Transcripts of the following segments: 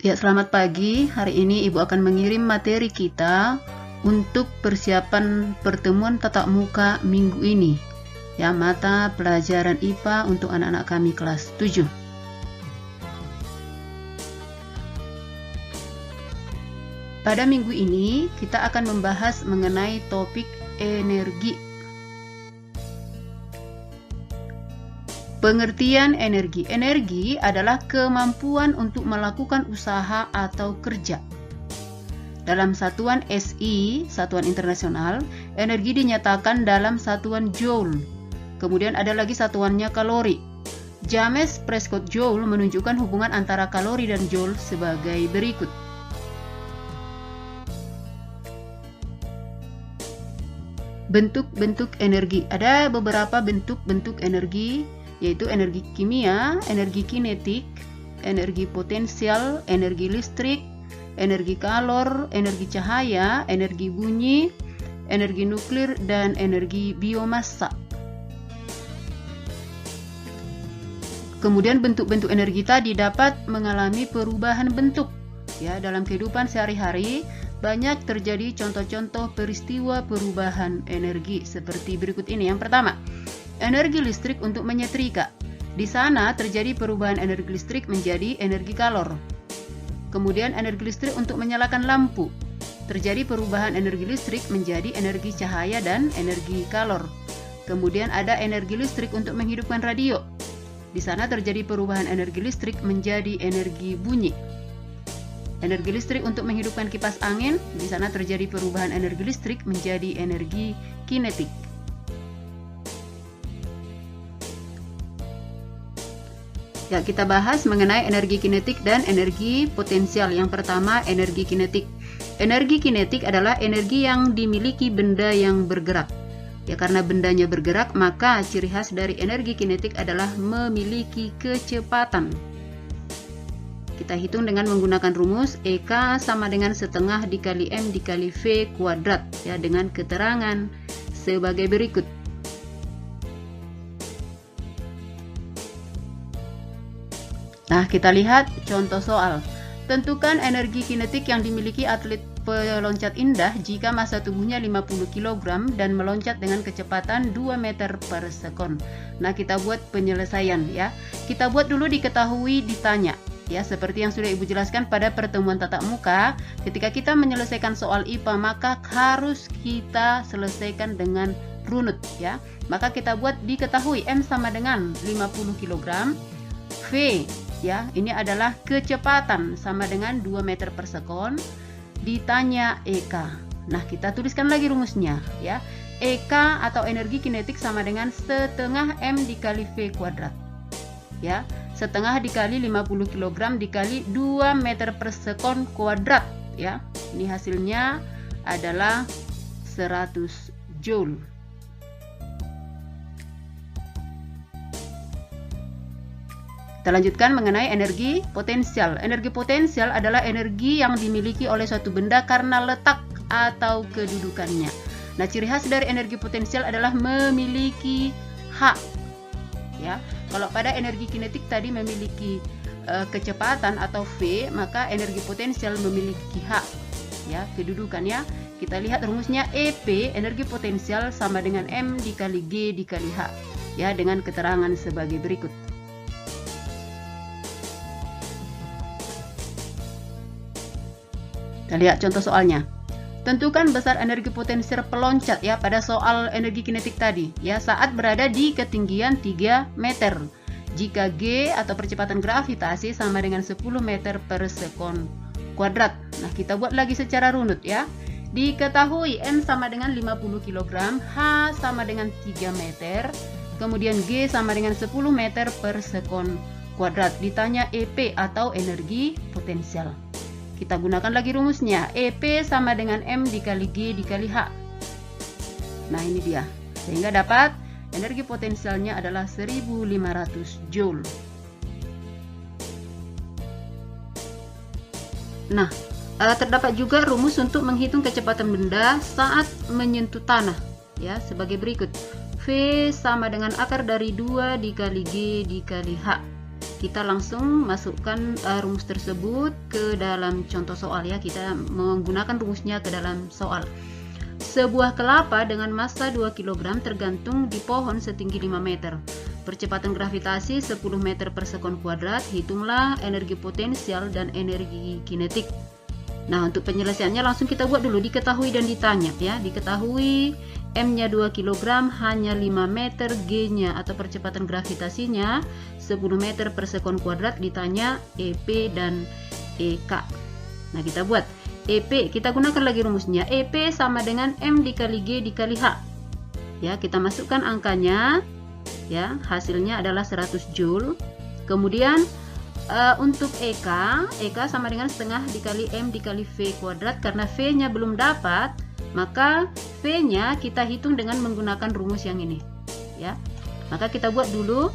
Ya, selamat pagi. Hari ini Ibu akan mengirim materi kita untuk persiapan pertemuan tatap muka minggu ini. Ya, mata pelajaran IPA untuk anak-anak kami kelas 7. Pada minggu ini kita akan membahas mengenai topik energi. Pengertian energi. Energi adalah kemampuan untuk melakukan usaha atau kerja. Dalam satuan SI, satuan internasional, energi dinyatakan dalam satuan joule. Kemudian ada lagi satuannya kalori. James Prescott Joule menunjukkan hubungan antara kalori dan joule sebagai berikut. Bentuk-bentuk energi. Ada beberapa bentuk-bentuk energi, yaitu energi kimia, energi kinetik, energi potensial, energi listrik, energi kalor, energi cahaya, energi bunyi, energi nuklir, dan energi biomassa. Kemudian bentuk-bentuk energi tadi dapat mengalami perubahan bentuk. Ya, dalam kehidupan sehari-hari banyak terjadi contoh-contoh peristiwa perubahan energi seperti berikut ini. Yang pertama, energi listrik untuk menyetrika. Di sana terjadi perubahan energi listrik menjadi energi kalor. Kemudian energi listrik untuk menyalakan lampu. Terjadi perubahan energi listrik menjadi energi cahaya dan energi kalor. Kemudian ada energi listrik untuk menghidupkan radio. Di sana terjadi perubahan energi listrik menjadi energi bunyi. Energi listrik untuk menghidupkan kipas angin. Di sana terjadi perubahan energi listrik menjadi energi kinetik. Ya, kita bahas mengenai energi kinetik dan energi potensial. Yang pertama, energi kinetik. Energi kinetik adalah energi yang dimiliki benda yang bergerak. Ya, karena bendanya bergerak, maka ciri khas dari energi kinetik adalah memiliki kecepatan. Kita hitung dengan menggunakan rumus EK sama dengan setengah dikali M dikali V kuadrat, ya, dengan keterangan sebagai berikut. Nah, kita lihat contoh soal. Tentukan energi kinetik yang dimiliki atlet peloncat indah jika massa tubuhnya 50 kg dan meloncat dengan kecepatan 2 meter per sekon. Nah, kita buat penyelesaian, ya. Kita buat dulu diketahui ditanya. Ya, seperti yang sudah Ibu jelaskan pada pertemuan tatap muka, ketika kita menyelesaikan soal IPA maka harus kita selesaikan dengan runut, ya. Maka kita buat diketahui M sama dengan 50 kg, V, ya, ini adalah kecepatan sama dengan 2 meter per sekon, ditanya EK. Nah, kita tuliskan lagi rumusnya, ya. EK atau energi kinetik sama dengan setengah M dikali V kuadrat. Ya, setengah dikali 50 kg dikali 2 meter per sekon kuadrat, ya. Ini hasilnya adalah 100 joule. Kita lanjutkan mengenai energi potensial. Energi potensial adalah energi yang dimiliki oleh suatu benda karena letak atau kedudukannya. Nah, ciri khas dari energi potensial adalah memiliki H. Ya, kalau pada energi kinetik tadi memiliki kecepatan atau V, maka energi potensial memiliki H, ya, kedudukannya. Kita lihat rumusnya EP, energi potensial sama dengan M dikali G dikali H, ya, dengan keterangan sebagai berikut. Kita lihat contoh soalnya. Tentukan besar energi potensial peloncat, ya, pada soal energi kinetik tadi, ya, saat berada di ketinggian 3 meter. Jika G atau percepatan gravitasi sama dengan 10 meter per sekon kuadrat. Nah, kita buat lagi secara runut, ya. Diketahui M sama dengan 50 kg, H sama dengan 3 meter, kemudian G sama dengan 10 meter per sekon kuadrat. Ditanya EP atau energi potensial. Kita gunakan lagi rumusnya, EP sama dengan M dikali G dikali H. Nah, ini dia. Sehingga dapat energi potensialnya adalah 1500 joule. Nah, terdapat juga rumus untuk menghitung kecepatan benda saat menyentuh tanah, ya, sebagai berikut. V sama dengan akar dari 2 dikali G dikali H. kita langsung masukkan rumus tersebut ke dalam contoh soal ya. Kita menggunakan rumusnya ke dalam soal. Sebuah kelapa dengan massa 2 kg tergantung di pohon setinggi 5 meter. Percepatan gravitasi 10 meter per sekon kuadrat. Hitunglah energi potensial dan energi kinetik. Nah, untuk penyelesaiannya langsung kita buat dulu diketahui dan ditanya ya. Diketahui M-nya 2 kg hanya 5 meter, G-nya atau percepatan gravitasinya 10 meter per sekon kuadrat, ditanya EP dan EK. Nah, kita buat EP, kita gunakan lagi rumusnya. EP sama dengan M dikali G dikali H. Ya, kita masukkan angkanya. Ya, hasilnya adalah 100 Joule. Kemudian untuk EK sama dengan setengah dikali M dikali V kuadrat. Karena V-nya belum dapat, maka V-nya kita hitung dengan menggunakan rumus yang ini. Ya, maka kita buat dulu.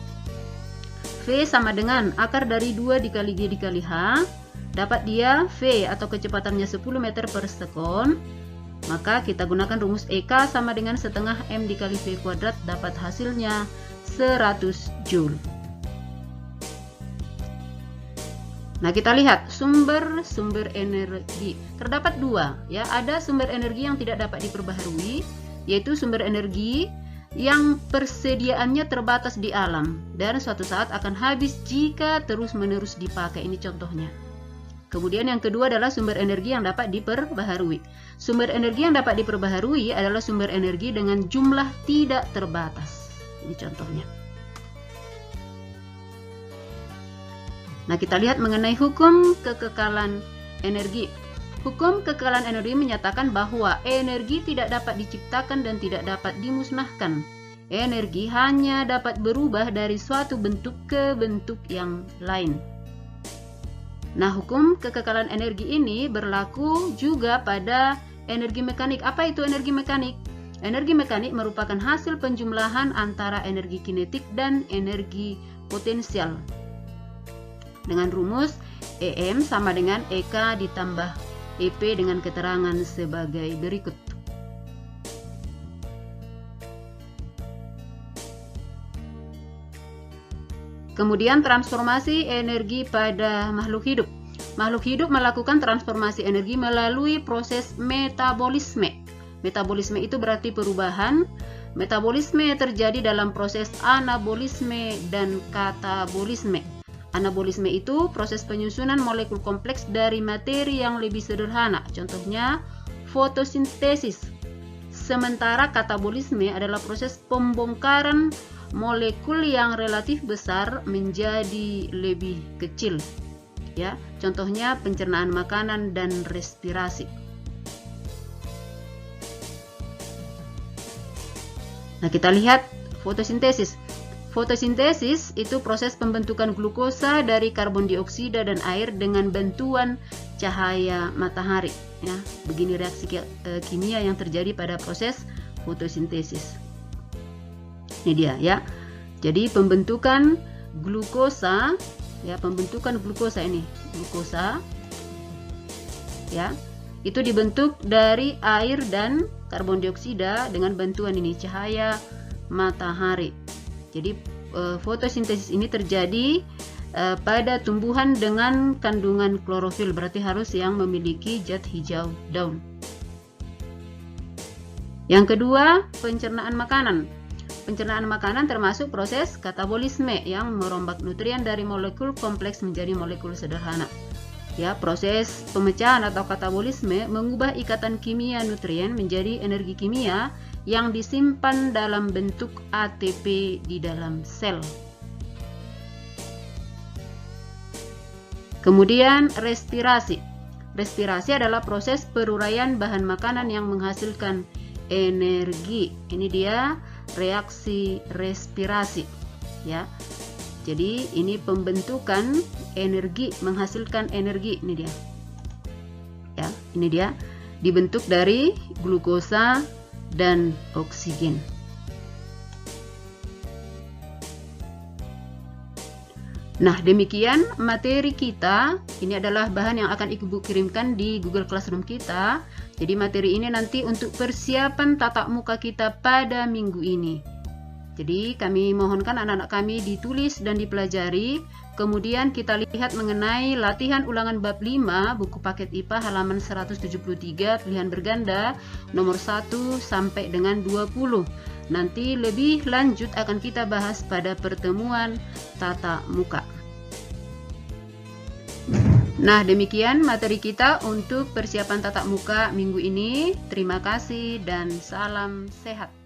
V sama dengan akar dari 2 dikali G dikali H. Dapat dia V atau kecepatannya 10 meter per sekon. Maka kita gunakan rumus EK sama dengan setengah M dikali V kuadrat. Dapat hasilnya 100 Joule. Nah, kita lihat sumber energi. Terdapat dua, ya. Ada sumber energi yang tidak dapat diperbaharui, yaitu sumber energi yang persediaannya terbatas di alam dan suatu saat akan habis jika terus-menerus dipakai. Ini contohnya. Kemudian yang kedua adalah sumber energi yang dapat diperbaharui. Sumber energi yang dapat diperbaharui adalah sumber energi dengan jumlah tidak terbatas. Ini contohnya. Nah, kita lihat mengenai hukum kekekalan energi. Hukum kekekalan energi menyatakan bahwa energi tidak dapat diciptakan dan tidak dapat dimusnahkan. Energi hanya dapat berubah dari suatu bentuk ke bentuk yang lain. Nah, hukum kekekalan energi ini berlaku juga pada energi mekanik. Apa itu energi mekanik? Energi mekanik merupakan hasil penjumlahan antara energi kinetik dan energi potensial. Dengan rumus EM sama dengan EK ditambah EP dengan keterangan sebagai berikut. Kemudian transformasi energi pada makhluk hidup. Makhluk hidup melakukan transformasi energi melalui proses metabolisme. Metabolisme itu berarti perubahan. Metabolisme terjadi dalam proses anabolisme dan katabolisme. Anabolisme itu proses penyusunan molekul kompleks dari materi yang lebih sederhana. Contohnya fotosintesis. Sementara katabolisme adalah proses pembongkaran molekul yang relatif besar menjadi lebih kecil. Ya, contohnya pencernaan makanan dan respirasi. Nah, kita lihat fotosintesis. Fotosintesis itu proses pembentukan glukosa dari karbon dioksida dan air dengan bantuan cahaya matahari. Ya, begini reaksi kimia yang terjadi pada proses fotosintesis. Ini dia ya. Jadi pembentukan glukosa, ya, pembentukan glukosa ini, glukosa, ya, itu dibentuk dari air dan karbon dioksida dengan bantuan ini cahaya matahari. Jadi fotosintesis ini terjadi pada tumbuhan dengan kandungan klorofil, berarti harus yang memiliki zat hijau daun. Yang kedua, pencernaan makanan. Pencernaan makanan termasuk proses katabolisme yang merombak nutrien dari molekul kompleks menjadi molekul sederhana. Ya, proses pemecahan atau katabolisme mengubah ikatan kimia nutrien menjadi energi kimia yang disimpan dalam bentuk ATP di dalam sel. Kemudian respirasi. Respirasi adalah proses peruraian bahan makanan yang menghasilkan energi. Ini dia reaksi respirasi, ya. Jadi ini pembentukan energi, menghasilkan energi. Ini dia. Ya, ini dia dibentuk dari glukosa dan oksigen. Nah, demikian materi kita. Ini adalah bahan yang akan Ibu kirimkan di Google Classroom kita. Jadi materi ini nanti untuk persiapan tatap muka kita pada minggu ini. Jadi kami mohonkan anak-anak kami ditulis dan dipelajari Kemudian kita lihat mengenai latihan ulangan bab 5 buku paket IPA halaman 173 pilihan berganda nomor 1 sampai dengan 20. Nanti lebih lanjut akan kita bahas pada pertemuan tatap muka. Nah, demikian materi kita untuk persiapan tatap muka minggu ini. Terima kasih dan salam sehat.